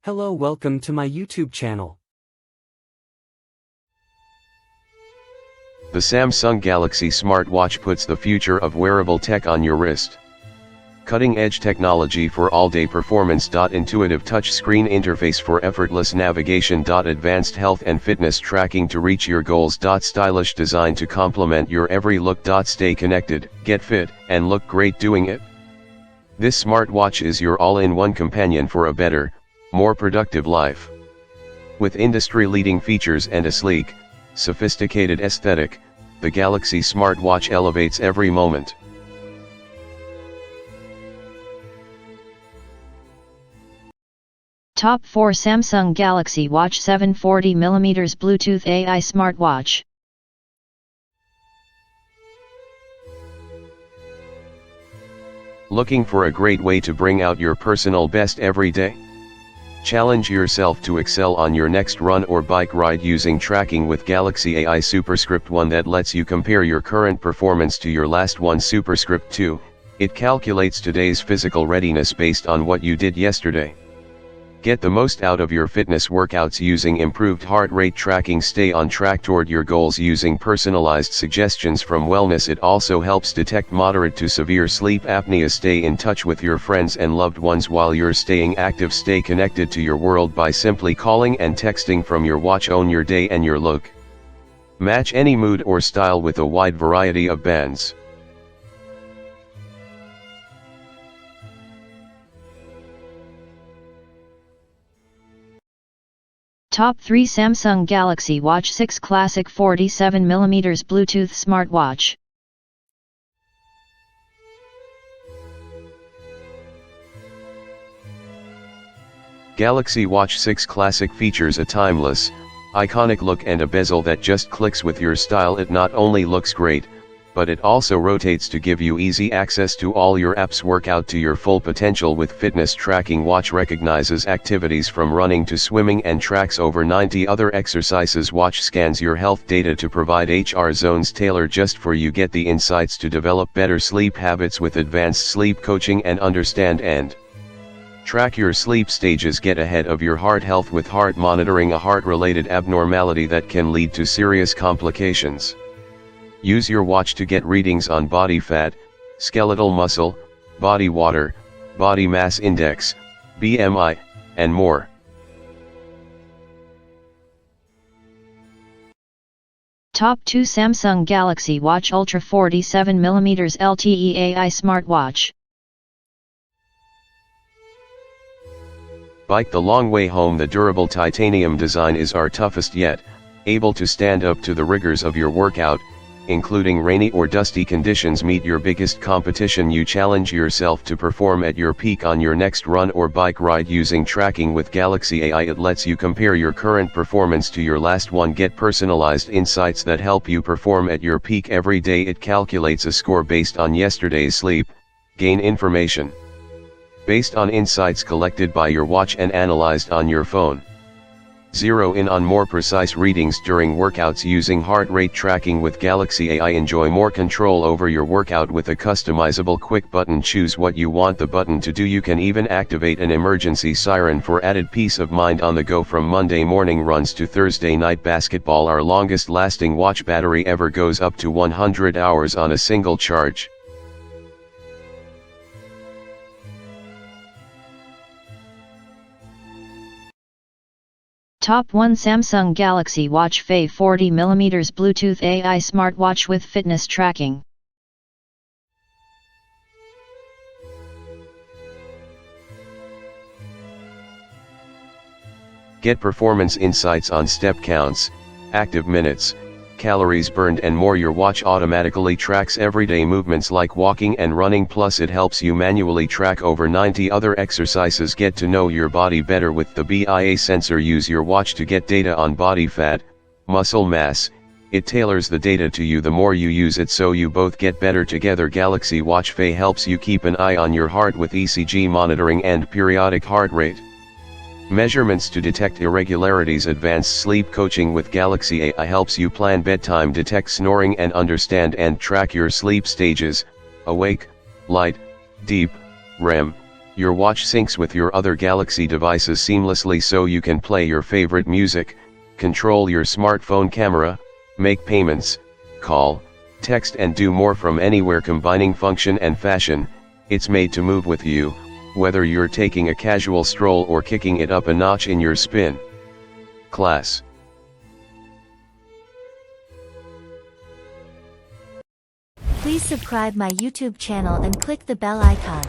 Hello, welcome to my YouTube channel. The Samsung Galaxy smartwatch puts the future of wearable tech on your wrist. Cutting-edge technology for all-day performance. Intuitive touchscreen interface for effortless navigation. Advanced health and fitness tracking to reach your goals. Stylish design to complement your every look. Stay connected, get fit, and look great doing it. This smartwatch is your all-in-one companion for a better, more productive life. With industry-leading features and a sleek, sophisticated aesthetic, the Galaxy smartwatch elevates every moment. Top 4 Samsung Galaxy Watch 7 40mm Bluetooth AI Smartwatch. Looking for a great way to bring out your personal best every day? Challenge yourself to excel on your next run or bike ride using tracking with Galaxy AI Superscript 1 that lets you compare your current performance to your last one. Superscript 2, it calculates today's physical readiness based on what you did yesterday. Get the most out of your fitness workouts using improved heart rate tracking. Stay on track toward your goals using personalized suggestions from Wellness. It also helps detect moderate to severe sleep apnea. Stay in touch with your friends and loved ones while you're staying active. Stay connected to your world by simply calling and texting from your watch. Own your day and your look. Match any mood or style with a wide variety of bands. Top 3 Samsung Galaxy Watch 6 Classic 47mm Bluetooth Smartwatch. Galaxy Watch 6 Classic features a timeless, iconic look and a bezel that just clicks with your style. It not only looks great, but it also rotates to give you easy access to all your apps. Work out to your full potential with fitness tracking. Watch recognizes activities from running to swimming and tracks over 90 other exercises. Watch scans your health data to provide HR zones tailored just for you. Get the insights to develop better sleep habits with advanced sleep coaching and understand and track your sleep stages. Get ahead of your heart health with heart monitoring, a heart-related abnormality that can lead to serious complications. Use your watch to get readings on body fat, skeletal muscle, body water, body mass index, BMI, and more. Top 2 Samsung Galaxy Watch Ultra 47mm LTE AI Smartwatch. Bike the long way home. The durable titanium design is our toughest yet, able to stand up to the rigors of your workout, including rainy or dusty conditions. Meet your biggest competition. You challenge yourself to perform at your peak on your next run or bike ride using tracking with Galaxy AI. It lets you compare your current performance to your last one. Get personalized insights that help you perform at your peak every day. It calculates a score based on yesterday's sleep. Gain information based on insights collected by your watch and analyzed on your phone. Zero in on more precise readings during workouts using heart rate tracking with Galaxy AI. Enjoy more control over your workout with a customizable quick button. Choose what you want the button to do. You can even activate an emergency siren for added peace of mind on the go. From Monday morning runs to Thursday night basketball, our longest lasting watch battery ever goes up to 100 hours on a single charge. Top 1 Samsung Galaxy Watch 5 40mm Bluetooth AI Smartwatch with fitness tracking. Get performance insights on step counts, active minutes, calories burned and more. Your watch automatically tracks everyday movements like walking and running, plus it helps you manually track over 90 other exercises. Get to know your body better with the BIA sensor. Use your watch to get data on body fat, muscle mass. It tailors the data to you the more you use it, so you both get better together. Galaxy Watch 5 helps you keep an eye on your heart with ECG monitoring and periodic heart rate measurements to detect irregularities. Advanced sleep coaching with Galaxy AI helps you plan bedtime, detect snoring and understand and track your sleep stages: awake, light, deep, REM. Your watch syncs with your other Galaxy devices seamlessly so you can play your favorite music, control your smartphone camera, make payments, call, text and do more from anywhere. Combining function and fashion, it's made to move with you, whether you're taking a casual stroll or kicking it up a notch in your spin class. Please subscribe my YouTube channel and click the bell icon.